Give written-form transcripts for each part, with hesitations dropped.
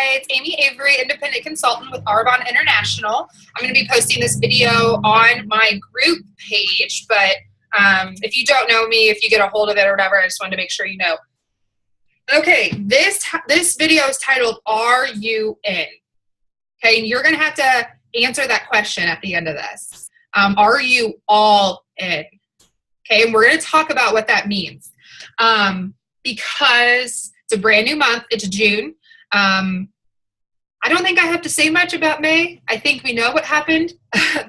Hi, it's Amy Avery, independent consultant with Arbonne International. I'm going to be posting this video on my group page, but if you don't know me, if you get a hold of it or whatever, I just wanted to make sure you know. Okay, this video is titled, Are You In? Okay, and you're going to have to answer that question at the end of this. Are you all in? Okay, and we're going to talk about what that means. Because it's a brand new month, it's June. I don't think I have to say much about May. I think we know what happened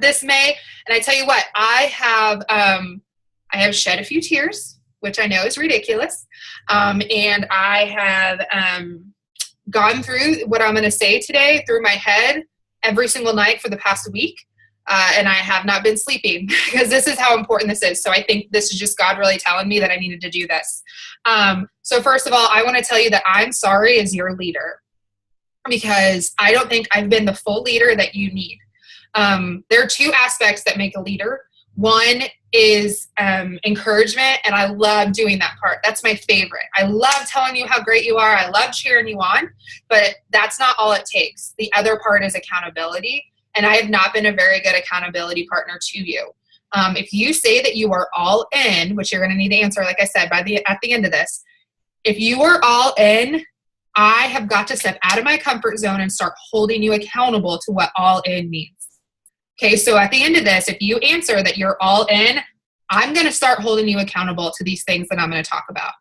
this May. And I tell you what, I have shed a few tears, which I know is ridiculous. And I have gone through what I'm going to say today through my head every single night for the past week. And I have not been sleeping because this is how important this is. So I think this is just God really telling me that I needed to do this. So first of all, I want to tell you that I'm sorry as your leader because I don't think I've been the full leader that you need. There are two aspects that make a leader. One is encouragement, and I love doing that part. That's my favorite. I love telling you how great you are. I love cheering you on, but that's not all it takes. The other part is accountability. And I have not been a very good accountability partner to you. If you say that you are all in, which you're going to need to answer, like I said, at the end of this, if you are all in, I have got to step out of my comfort zone and start holding you accountable to what all in means. Okay, so at the end of this, if you answer that you're all in, I'm going to start holding you accountable to these things that I'm going to talk about.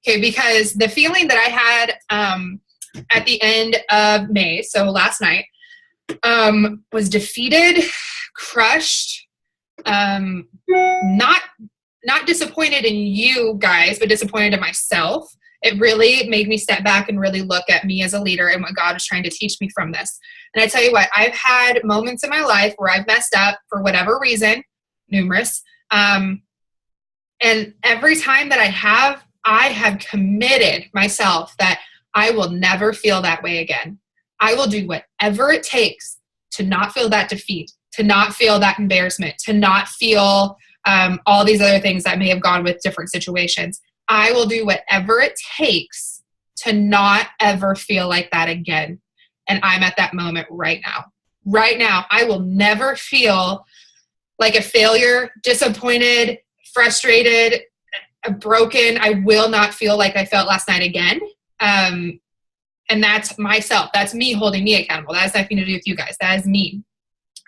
Okay, because the feeling that I had at the end of May, so last night, was defeated, crushed, not disappointed in you guys, but disappointed in myself. It really made me step back and really look at me as a leader and what God is trying to teach me from this. And I tell you what, I've had moments in my life where I've messed up for whatever reason, numerous. And every time that I have committed myself that I will never feel that way again. I will do whatever it takes to not feel that defeat, to not feel that embarrassment, to not feel all these other things that may have gone with different situations. I will do whatever it takes to not ever feel like that again. And I'm at that moment right now. Right now, I will never feel like a failure, disappointed, frustrated, broken. I will not feel like I felt last night again. And that's myself. That's me holding me accountable. That has nothing to do with you guys. That is me.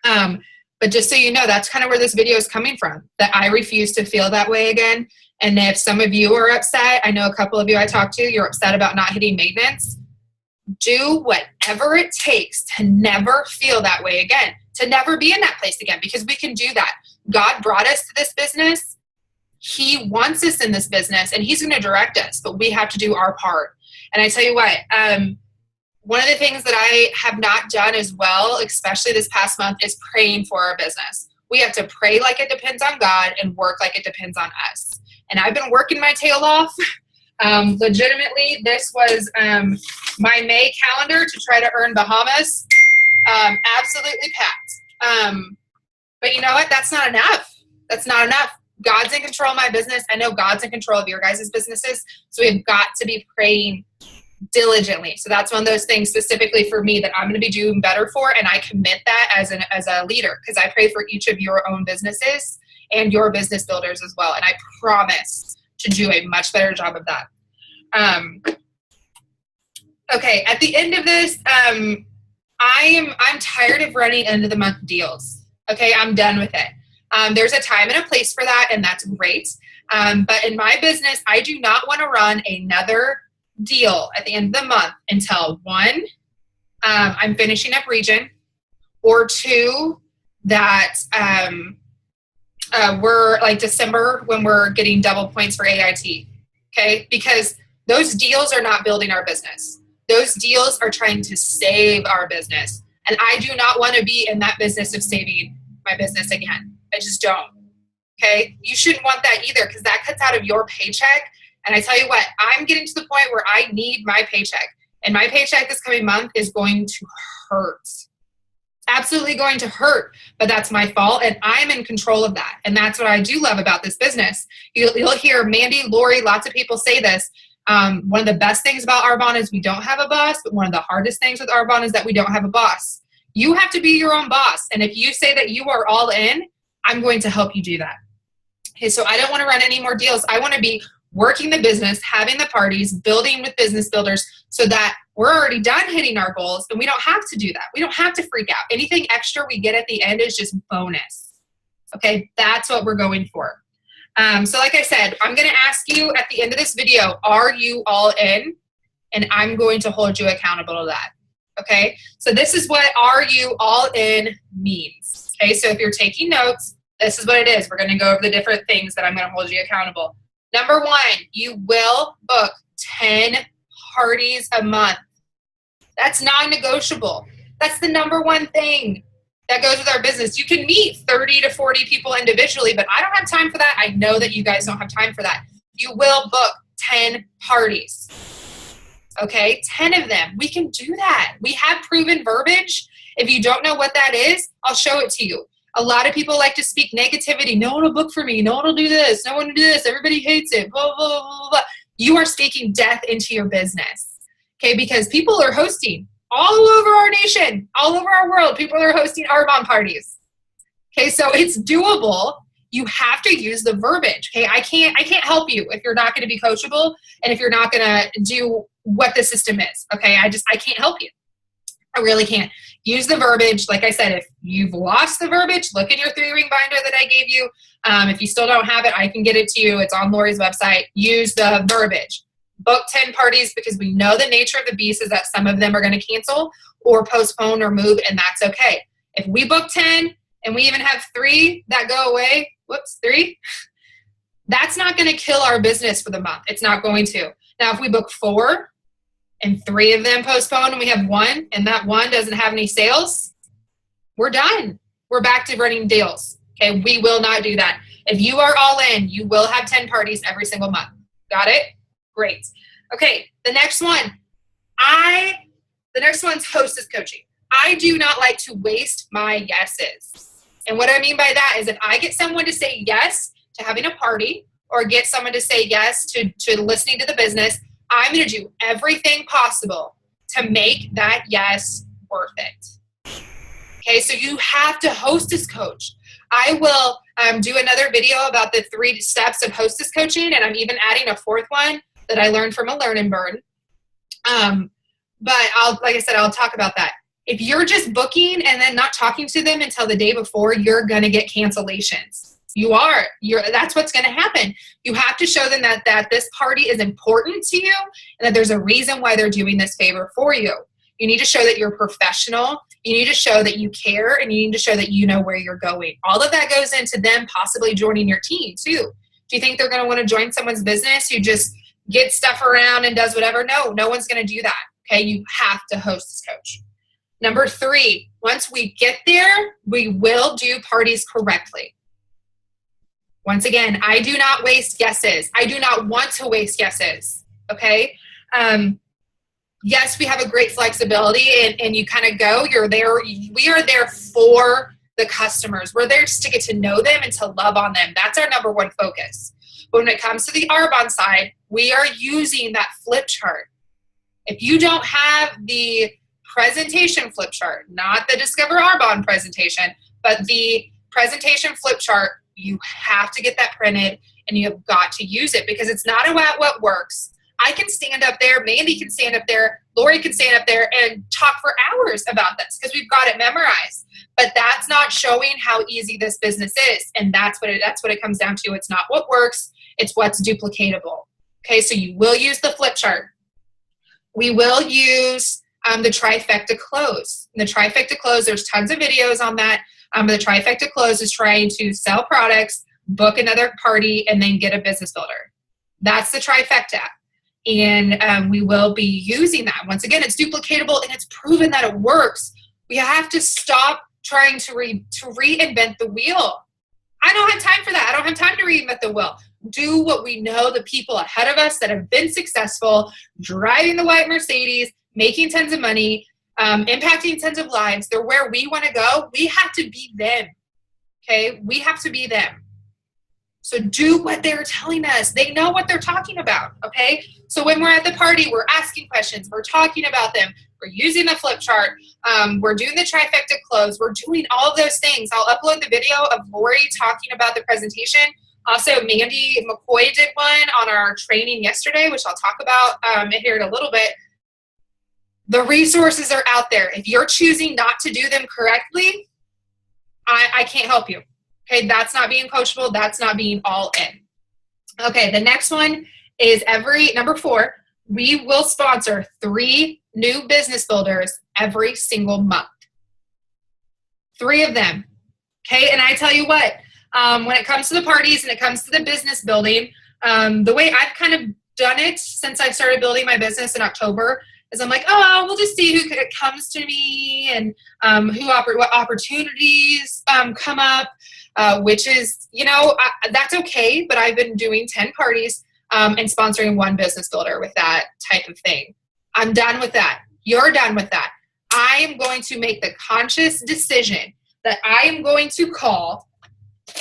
But just so you know, that's kind of where this video is coming from, that I refuse to feel that way again. And if some of you are upset, I know a couple of you I talked to, you're upset about not hitting maintenance. Do whatever it takes to never feel that way again, to never be in that place again, because we can do that. God brought us to this business. He wants us in this business, and he's going to direct us, but we have to do our part. And I tell you what, one of the things that I have not done as well, especially this past month, is praying for our business. We have to pray like it depends on God and work like it depends on us. And I've been working my tail off. Legitimately, this was my May calendar to try to earn Bahamas. Absolutely packed. But you know what? That's not enough. That's not enough. God's in control of my business. I know God's in control of your guys' businesses. So we've got to be praying diligently. So that's one of those things specifically for me that I'm going to be doing better for. And I commit that as a leader, because I pray for each of your own businesses and your business builders as well. And I promise to do a much better job of that. Okay. At the end of this, I'm tired of running end of the month deals. Okay. I'm done with it. There's a time and a place for that, and that's great. But in my business, I do not want to run another deal at the end of the month until one, I'm finishing up region, or two, that we're like December when we're getting double points for AIT. Okay, because those deals are not building our business. Those deals are trying to save our business, and I do not want to be in that business of saving my business again. I just don't. Okay. You shouldn't want that either, because that cuts out of your paycheck. And I tell you what, I'm getting to the point where I need my paycheck, and my paycheck this coming month is going to hurt. It's absolutely going to hurt, but that's my fault. And I'm in control of that. And that's what I do love about this business. You'll hear Mandy, Lori, lots of people say this. One of the best things about Arbonne is we don't have a boss, but one of the hardest things with Arbonne is that we don't have a boss. You have to be your own boss. And if you say that you are all in, I'm going to help you do that. Okay, so I don't want to run any more deals. I want to be working the business, having the parties, building with business builders so that we're already done hitting our goals and we don't have to do that. We don't have to freak out. Anything extra we get at the end is just bonus. Okay, that's what we're going for. So like I said, I'm going to ask you at the end of this video, are you all in? And I'm going to hold you accountable to that. Okay, so this is what are you all in means. Okay, so if you're taking notes, this is what it is. We're going to go over the different things that I'm going to hold you accountable. Number one, you will book 10 parties a month. That's non-negotiable. That's the number one thing that goes with our business. You can meet 30 to 40 people individually, but I don't have time for that. I know that you guys don't have time for that. You will book 10 parties. Okay, 10 of them. We can do that. We have proven verbiage. If you don't know what that is, I'll show it to you. A lot of people like to speak negativity. No one will book for me. No one will do this. No one will do this. Everybody hates it. Blah, blah, blah, blah, blah. You are speaking death into your business. Okay, because people are hosting all over our nation, all over our world. People are hosting Arbonne parties. Okay, so it's doable. You have to use the verbiage. Okay, I can't help you if you're not going to be coachable and if you're not going to do what the system is. Okay, I can't help you. I really can't. Use the verbiage. Like I said, if you've lost the verbiage, look in your 3-ring binder that I gave you. If you still don't have it, I can get it to you. It's on Lori's website. Use the verbiage. Book 10 parties because we know the nature of the beast is that some of them are going to cancel or postpone or move, and that's okay. If we book 10 and we even have 3 that go away, 3, that's not going to kill our business for the month. It's not going to. Now, if we book 4 and 3 of them postpone and we have 1 and that 1 doesn't have any sales, we're done. We're back to running deals. Okay, we will not do that. If you are all in, you will have 10 parties every single month. Got it? Great. Okay, the next one. The next one's hostess coaching. I do not like to waste my yeses. And what I mean by that is if I get someone to say yes to having a party or get someone to say yes to listening to the business, I'm going to do everything possible to make that yes worth it. Okay, so you have to hostess coach. I will do another video about the 3 steps of hostess coaching, and I'm even adding a 4th one that I learned from a Learn and Burn. But like I said, I'll talk about that. If you're just booking and then not talking to them until the day before, you're going to get cancellations. That's what's going to happen. You have to show them that this party is important to you and that there's a reason why they're doing this favor for you. You need to show that you're professional. You need to show that you care, and you need to show that you know where you're going. All of that goes into them possibly joining your team too. Do you think they're going to want to join someone's business who just gets stuff around and does whatever? No one's going to do that. Okay, you have to host this coach. Number 3, once we get there, we will do parties correctly. Once again, I do not waste guesses. I do not want to waste guesses, okay? Yes, we have a great flexibility, and you kind of go, you're there. We are there for the customers. We're there just to get to know them and to love on them. That's our number one focus. But when it comes to the Arbonne side, we are using that flip chart. If you don't have the presentation flip chart, not the Discover Arbonne presentation, but the presentation flip chart, you have to get that printed and you have got to use it because it's not about what works. I can stand up there, Mandy can stand up there, Lori can stand up there and talk for hours about this because we've got it memorized. But that's not showing how easy this business is. And that's what it comes down to. It's not what works, it's what's duplicatable. Okay, so you will use the flip chart. We will use the trifecta close. In the trifecta close, there's tons of videos on that. The trifecta close is trying to sell products, book another party, and then get a business builder. That's the trifecta. And we will be using that. Once again, it's duplicatable and it's proven that it works. We have to stop trying to reinvent the wheel. I don't have time for that. I don't have time to reinvent the wheel. Do what we know the people ahead of us that have been successful, driving the white Mercedes, making tons of money, impacting tons of lives. They're where we want to go. We have to be them. Okay? We have to be them. So do what they're telling us. They know what they're talking about. Okay? So when we're at the party, we're asking questions, we're talking about them, we're using the flip chart, we're doing the trifecta close, we're doing all of those things. I'll upload the video of Lori talking about the presentation. Also, Mandy McCoy did one on our training yesterday, which I'll talk about here in a little bit. The resources are out there. If you're choosing not to do them correctly, I can't help you. Okay, that's not being coachable. That's not being all in. Okay, the next one is number 4, we will sponsor 3 new business builders every single month. 3 of them. Okay, and I tell you what, when it comes to the parties and it comes to the business building, the way I've kind of done it since I started building my business in October is I'm like, oh, we'll just see who comes to me and what opportunities come up, which is, that's okay, but I've been doing 10 parties and sponsoring 1 business builder with that type of thing. I'm done with that. You're done with that. I am going to make the conscious decision that I am going to call,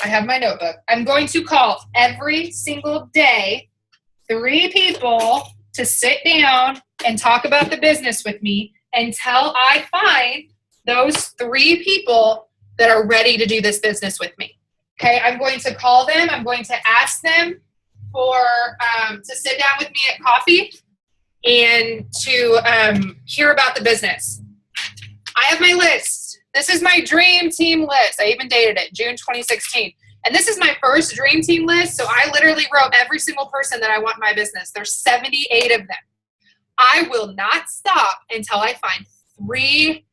I have my notebook, I'm going to call every single day 3 people to sit down and talk about the business with me until I find those 3 people that are ready to do this business with me. Okay, I'm going to call them. I'm going to ask them to sit down with me at coffee and to hear about the business. I have my list. This is my dream team list. I even dated it, June 2016. And this is my first dream team list. So I literally wrote every single person that I want in my business. There's 78 of them. I will not stop until I find 3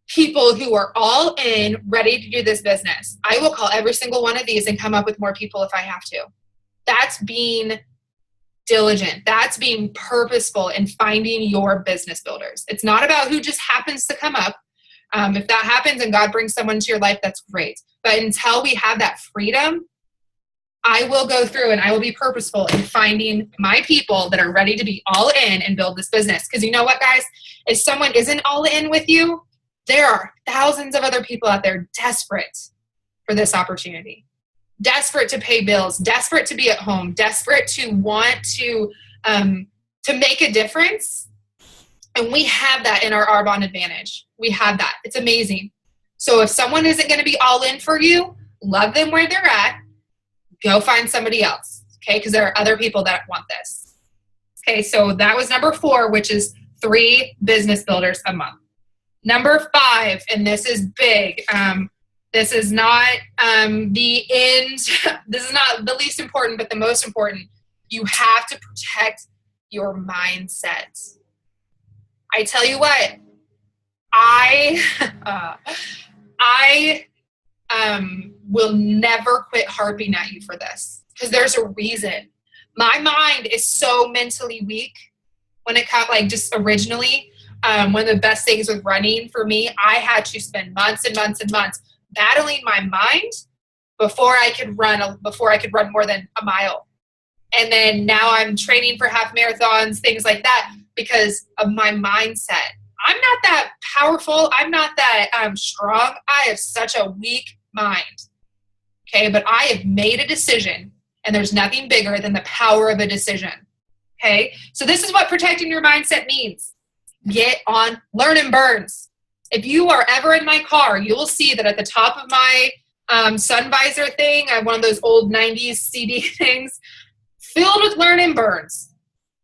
people who are all in, ready to do this business. I will call every single one of these and come up with more people if I have to. That's being diligent. That's being purposeful in finding your business builders. It's not about who just happens to come up. If that happens and God brings someone to your life, that's great. But until we have that freedom, I will go through and I will be purposeful in finding my people that are ready to be all in and build this business. Because you know what, guys? If someone isn't all in with you, there are thousands of other people out there desperate for this opportunity. Desperate to pay bills, desperate to be at home, desperate to want to make a difference. And we have that in our Arbonne advantage. We have that. It's amazing. So if someone isn't going to be all in for you, love them where they're at. Go find somebody else, okay? Because there are other people that want this. Okay, so that was number 4, which is 3 business builders a month. Number 5, and this is big. This is not the end. This is not the least important, but the most important. You have to protect your mindset. I tell you what, I will never quit harping at you for this because there's a reason. My mind is so mentally weak when it comes, like just originally, one of the best things with running for me, I had to spend months and months and months battling my mind before I could run more than a mile. And then now I'm training for half marathons, things like that, because of my mindset. I'm not that powerful. I'm not that strong. I have such a weak mind. Okay, but I have made a decision, and there's nothing bigger than the power of a decision. Okay, so this is what protecting your mindset means. Get on Learn and Burns. If you are ever in my car, you will see that at the top of my sun visor thing, I have one of those old 90s CD things filled with Learn and Burns.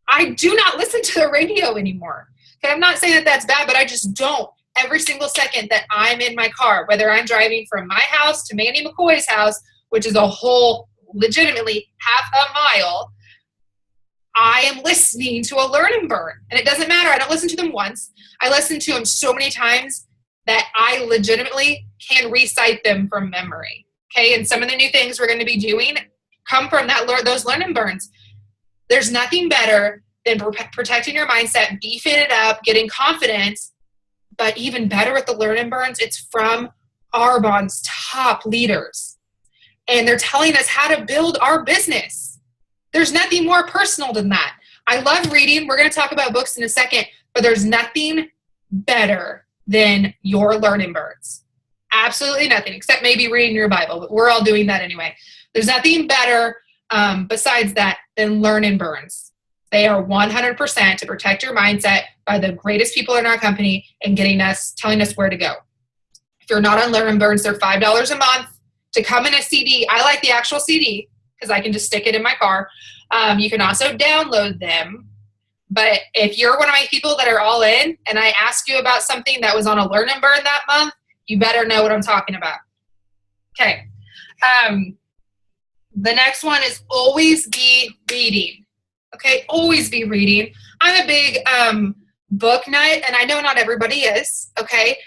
I do not listen to the radio anymore. Okay, I'm not saying that that's bad, but I just don't. Every single second that I'm in my car, whether I'm driving from my house to Mandy McCoy's house, which is a whole, legitimately half a mile, I am listening to a Learn and Burn. And it doesn't matter. I don't listen to them once. I listen to them so many times that I legitimately can recite them from memory. Okay, and some of the new things we're going to be doing come from those Learn and Burns. There's nothing better than protecting your mindset, beefing it up, getting confidence. But even better with the Learn and Burns, it's from Arbonne's top leaders. And they're telling us how to build our business. There's nothing more personal than that. I love reading. We're going to talk about books in a second, but there's nothing better than your Learn and Burns. Absolutely nothing, except maybe reading your Bible, but we're all doing that anyway. There's nothing better besides that than Learn and Burns. They are 100% to protect your mindset by the greatest people in our company and telling us where to go. If you're not on Learn and Burns, they're $5 a month to come in a CD. I like the actual CD because I can just stick it in my car. You can also download them. But if you're one of my people that are all in and I ask you about something that was on a Learn and Burn that month, you better know what I'm talking about. Okay. The next one is always be reading. Okay, always be reading. I'm a big book nut, and I know not everybody is, okay?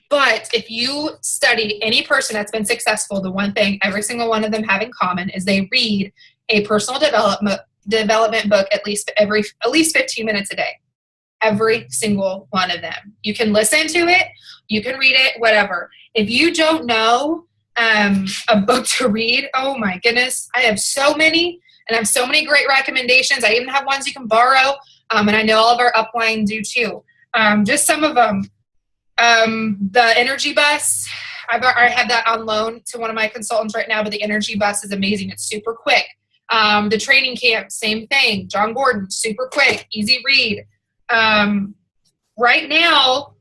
But if you study any person that's been successful, the one thing every single one of them have in common is they read a personal development book at least 15 minutes a day. Every single one of them. You can listen to it, you can read it, whatever. If you don't know a book to read, oh my goodness, I have so many. And I have so many great recommendations. I even have ones you can borrow. And I know all of our upline do too. Just some of them. The Energy Bus, I have that on loan to one of my consultants right now, but the Energy Bus is amazing. It's super quick. The Training Camp, same thing. John Gordon, super quick, easy read. Right now,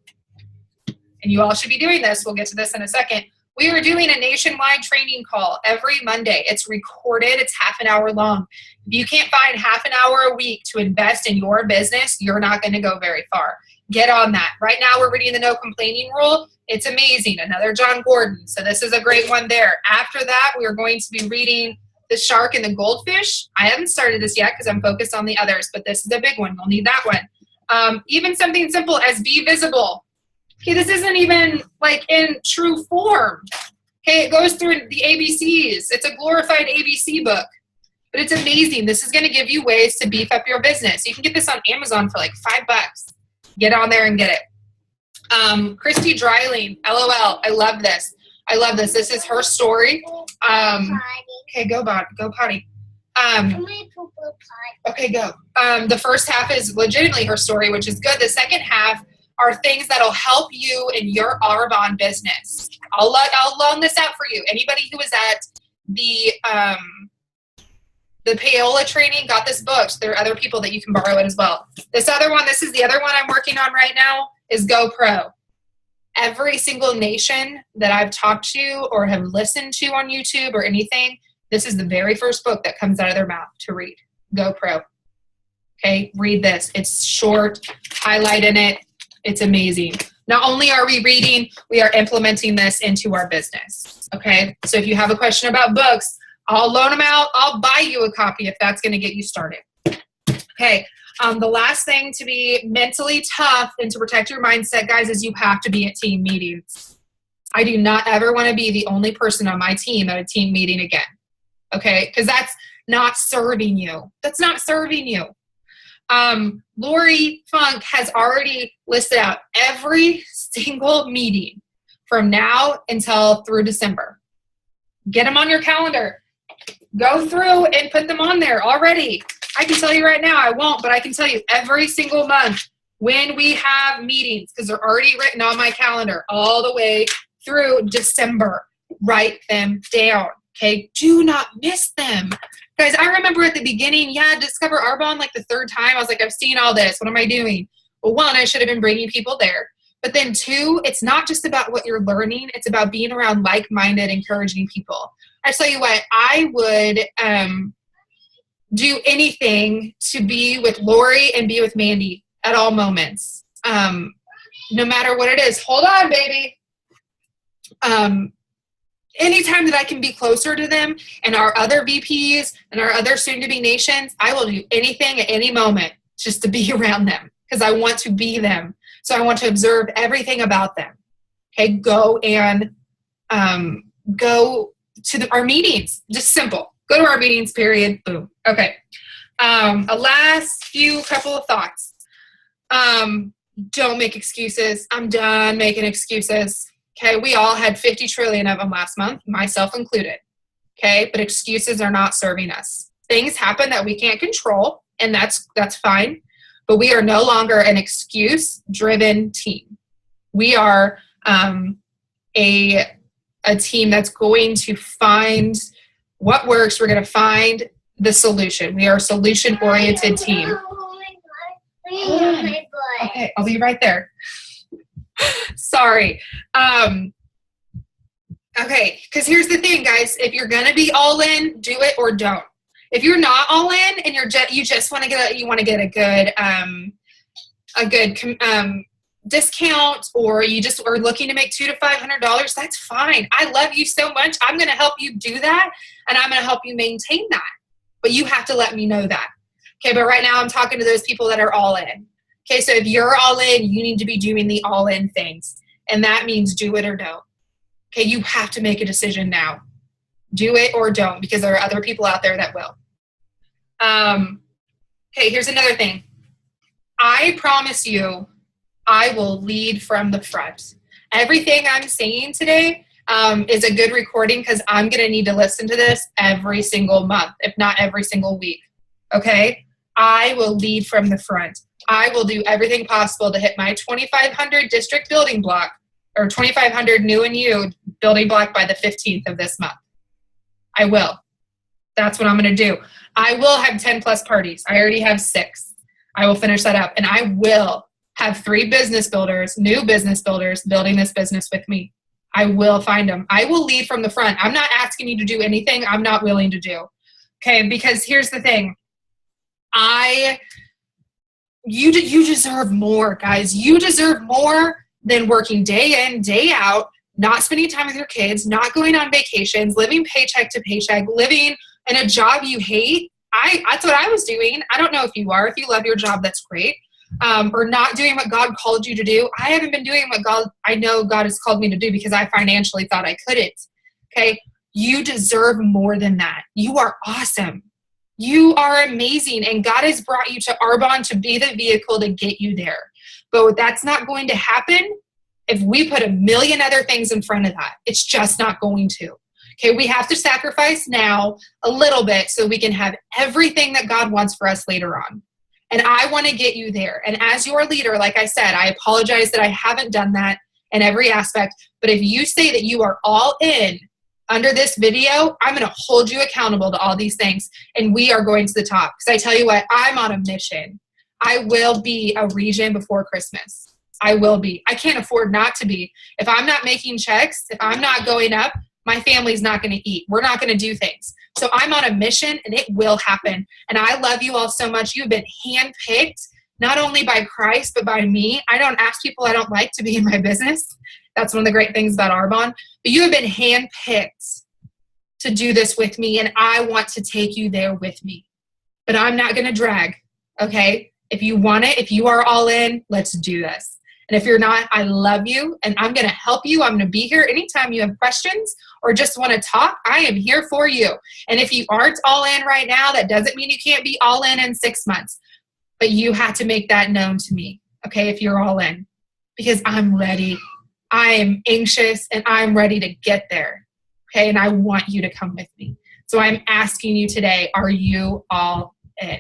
and you all should be doing this, we'll get to this in a second, we are doing a nationwide training call every Monday. It's recorded. It's half an hour long. If you can't find half an hour a week to invest in your business, you're not going to go very far. Get on that. Right now, we're reading the No Complaining Rule. It's amazing. Another John Gordon. So this is a great one there. After that, we are going to be reading The Shark and the Goldfish. I haven't started this yet because I'm focused on the others, but this is a big one. You'll need that one. Even something simple as Be Visible. Okay, this isn't even like in true form. Okay, it goes through the ABCs. It's a glorified ABC book, but it's amazing. This is going to give you ways to beef up your business. You can get this on Amazon for like $5. Get on there and get it. Christy Dreiling, LOL. I love this. I love this. This is her story. Okay, go potty. Okay, go. The first half is legitimately her story, which is good. The second half are things that'll help you in your Arbonne business. I'll loan this out for you. Anybody who was at the payola training got this book. There are other people that you can borrow it as well. This is the other one I'm working on right now, is GoPro. Every single nation that I've talked to or have listened to on YouTube or anything, this is the very first book that comes out of their mouth to read. GoPro. Okay, read this. It's short, highlight in it. It's amazing. Not only are we reading, we are implementing this into our business. Okay, so if you have a question about books, I'll loan them out. I'll buy you a copy if that's going to get you started. Okay, the last thing to be mentally tough and to protect your mindset, guys, is you have to be at team meetings. I do not ever want to be the only person on my team at a team meeting again. Okay, because that's not serving you. That's not serving you. Lori Funk has already listed out every single meeting from now until through December. Get them on your calendar. Go through and put them on there already. I can tell you right now, I won't, but I can tell you every single month when we have meetings, because they're already written on my calendar all the way through December. Write them down, okay? Do not miss them. Guys, I remember at the beginning, Discover Arbonne, like the third time, I was like, I've seen all this. What am I doing? Well, one, I should have been bringing people there. But then two, it's not just about what you're learning. It's about being around like-minded, encouraging people. I tell you what, I would do anything to be with Lori and be with Mandy at all moments. No matter what it is. Hold on, baby. Anytime that I can be closer to them and our other VPs and our other soon-to-be nations, I will do anything at any moment just to be around them because I want to be them. So I want to observe everything about them. Okay, go and go to our meetings. Just simple. Go to our meetings, period. Boom. Okay. A last couple of thoughts. Don't make excuses. I'm done making excuses. Okay, we all had 50 trillion of them last month, myself included. Okay, but excuses are not serving us. Things happen that we can't control, and that's fine. But we are no longer an excuse-driven team. We are a team that's going to find what works. We're going to find the solution. We are a solution-oriented team. Okay, I'll be right there. Sorry. Okay, because here's the thing, guys. If you're gonna be all in, do it or don't. If you're not all in and you just want to get a good discount, or you just are looking to make $200 to $500, that's fine. I love you so much. I'm going to help you do that, and I'm going to help you maintain that. But you have to let me know that. Okay, but right now I'm talking to those people that are all in. Okay, so if you're all in, you need to be doing the all in things, and that means do it or don't. Okay, you have to make a decision now. Do it or don't, because there are other people out there that will. Okay, here's another thing. I promise you, I will lead from the front. Everything I'm saying today is a good recording, because I'm going to need to listen to this every single month, if not every single week. Okay? I will lead from the front. I will do everything possible to hit my 2,500 district building block, or 2,500 new and you building block by the 15th of this month. I will. That's what I'm going to do. I will have 10 plus parties. I already have 6. I will finish that up. And I will have 3 business builders, new business builders, building this business with me. I will find them. I will lead from the front. I'm not asking you to do anything I'm not willing to do. Okay, because here's the thing. You deserve more, guys. You deserve more than working day in, day out, not spending time with your kids, not going on vacations, living paycheck to paycheck, living in a job you hate. That's what I was doing. I don't know if you are. If you love your job, that's great. Or not doing what God called you to do. I haven't been doing what I know God has called me to do, because I financially thought I couldn't. Okay? You deserve more than that. You are awesome. You are amazing. And God has brought you to Arbonne to be the vehicle to get you there. But that's not going to happen if we put a million other things in front of that. It's just not going to. Okay, we have to sacrifice now a little bit so we can have everything that God wants for us later on. And I want to get you there. And as your leader, like I said, I apologize that I haven't done that in every aspect. But if you say that you are all in under this video, I'm going to hold you accountable to all these things. And we are going to the top. Because I tell you what, I'm on a mission. I will be a region before Christmas. I will be. I can't afford not to be. If I'm not making checks, if I'm not going up, my family's not going to eat. We're not going to do things. So I'm on a mission, and it will happen. And I love you all so much. You've been handpicked, not only by Christ, but by me. I don't ask people I don't like to be in my business. That's one of the great things about Arbonne. But you have been handpicked to do this with me, and I want to take you there with me. But I'm not going to drag, okay? If you want it, if you are all in, let's do this. And if you're not, I love you, and I'm going to help you. I'm going to be here anytime you have questions or just want to talk. I am here for you. And if you aren't all in right now, that doesn't mean you can't be all in 6 months. But you have to make that known to me, okay, if you're all in. Because I'm ready. I am anxious, and I'm ready to get there, okay? And I want you to come with me. So I'm asking you today, are you all in?